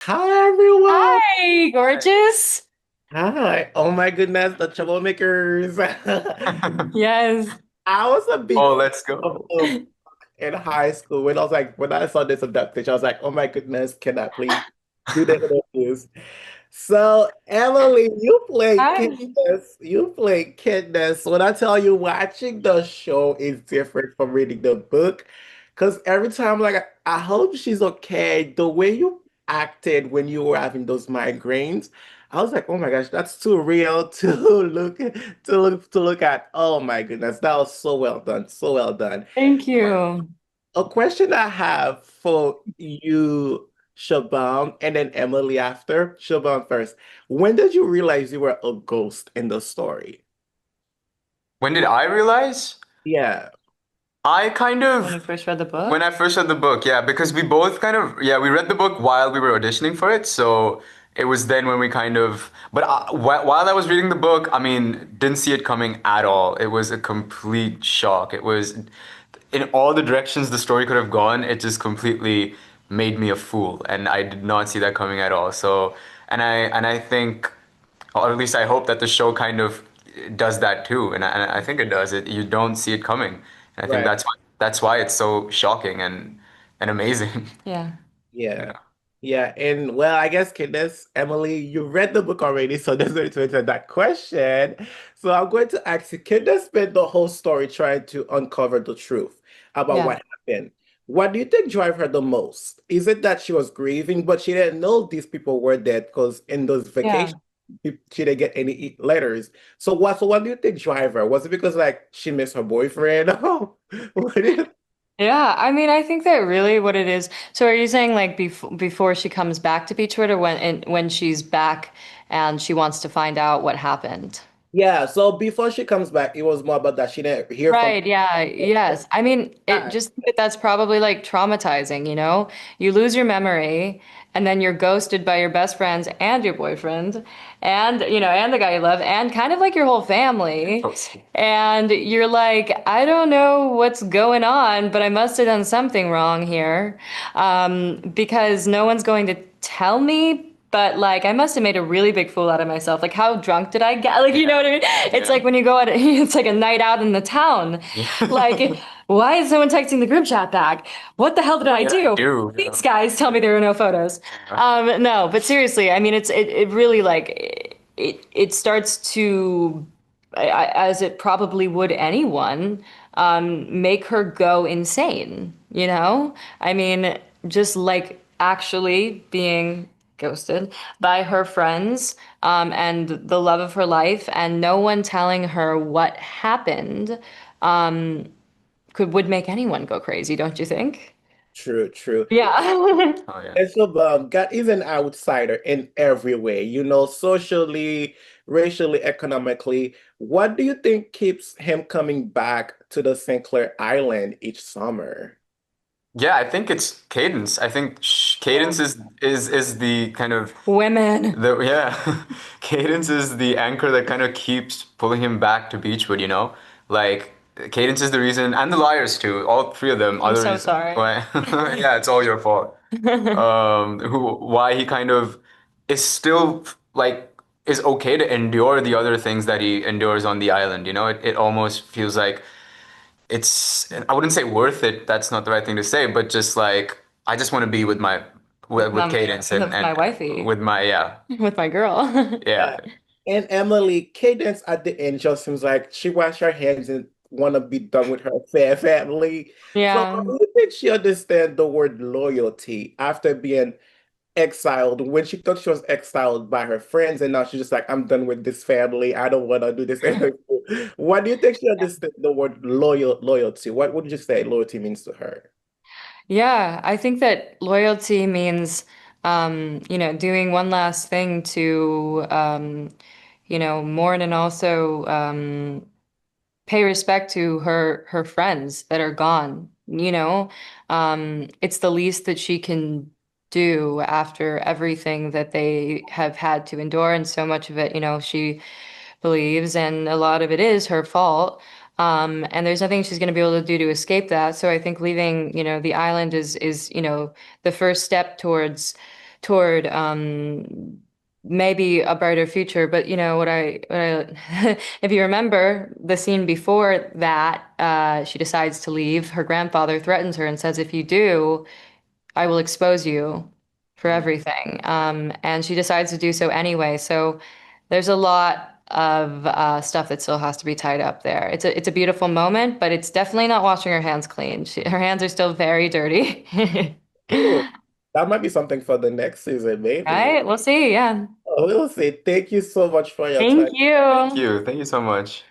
Hi everyone. Hi, gorgeous. Hi. Oh my goodness, the troublemakers. Yes. I was a big Oh, fan let's of go. in high school when I was like when I saw this adaptation, I was like, oh my goodness, can I please do the interviews? So Emily, you play Hi. Cadence. You play Cadence. When I tell you watching the show is different from reading the book, because every time like I hope she's okay. The way you acted when you were having those migraines, I was like, oh my gosh, that's too real to look at. Oh my goodness, that was so well done. So well done. Thank you. A question I have for you, Shabam, and then Emily after. Shabam first. When did you realize you were a ghost in the story? When did I realize? Yeah. I kind When you of, first read the when book? I first read the book, yeah, because we both kind of, yeah, we read the book while we were auditioning for it. So it was then when we kind of, but while I was reading the book, I mean, didn't see it coming at all. It was a complete shock. It was in all the directions the story could have gone, it just completely made me a fool. And I did not see that coming at all. So, and I think, or at least I hope that the show kind of does that too, and I think it does. It you don't see it coming, and I think Right. that's why it's so shocking and amazing. Yeah. Yeah. Yeah. Yeah. And well, I guess Candace, Emily, you read the book already, so there's no need to answer that question. So I'm going to ask you, Candace spent the whole story trying to uncover the truth about Yeah. what happened. What do you think drive her the most? Is it that she was grieving, but she didn't know these people were dead because in those Yeah. vacations, she didn't get any letters. So what do you think drive her? Was it because like she missed her boyfriend? Oh, what do you Yeah, I mean, I think that really what it is. So are you saying like before she comes back to Beachwood or when she's back and she wants to find out what happened? Yeah, so before she comes back, it was more about that she didn't hear from Right, yeah, yes. I mean, it back. just that's probably like traumatizing, you know? You lose your memory and then you're ghosted by your best friends and your boyfriend and, and the guy you love and kind of like your whole family. And you're like, I don't know what's going on, but I must have done something wrong here. Because no one's going to tell me. But like I must have made a really big fool out of myself. Like how drunk did I get? Like you know Yeah. what I mean? It's Yeah. like when you go out, it's like a night out in the town. Like Yeah. why is someone texting the group chat back? What the hell did I What did I do? do? These guys tell me there are no photos. Yeah. No, but seriously, I mean, it really like it starts to, as it probably would anyone, make her go insane. You know, I mean, just like actually being ghosted by her friends, and the love of her life, and no one telling her what happened, would make anyone go crazy, don't you think? True, true. Yeah. Oh yeah. And so God is an outsider in every way, socially, racially, economically. What do you think keeps him coming back to the Sinclair Island each summer? Yeah, I think it's Cadence. I think Oh, Cadence is the kind of Women. the yeah, Cadence is the anchor that kind of keeps pulling him back to Beachwood, you know? Like Cadence is the reason, and the liars too, all three of them are I'm the so reason sorry. why yeah, it's all your fault. Why he kind of is still like is okay to endure the other things that he endures on the island, you know? It almost feels like it's I wouldn't say worth it, that's not the right thing to say, but just like I just want to be with my with Cadence With and my wifey, with my yeah. with my girl. Yeah. yeah. And Emily, Cadence at the end just seems like she washed her hands and want to be done with her fair family. So, Yeah. do you think she understands the word loyalty after being exiled when she thought she was exiled by her friends and now she's just like, I'm done with this family. I don't want to do this anymore. What do you think she understood the word loyalty? What would you say loyalty means to her? Yeah, I think that loyalty means, doing one last thing to, mourn and also, pay respect to her friends that are gone, you know? It's the least that she can do after everything that they have had to endure, and so much of it, she believes, and a lot of it is her fault. And there's nothing she's going to be able to do to escape that. So I think leaving, the island is, the first step towards toward maybe a brighter future. But you know if you remember the scene before that, she decides to leave. Her grandfather threatens her and says, "If you do, I will expose you for everything." And she decides to do so anyway. So there's a lot of stuff that still has to be tied up there. It's a beautiful moment, but it's definitely not washing her hands clean. Her hands are still very dirty. Ooh, that might be something for the next season, maybe. Right? We'll see. Yeah. Oh, we'll see. Thank you so much for your Thank time. Thank you. you. Thank you so much.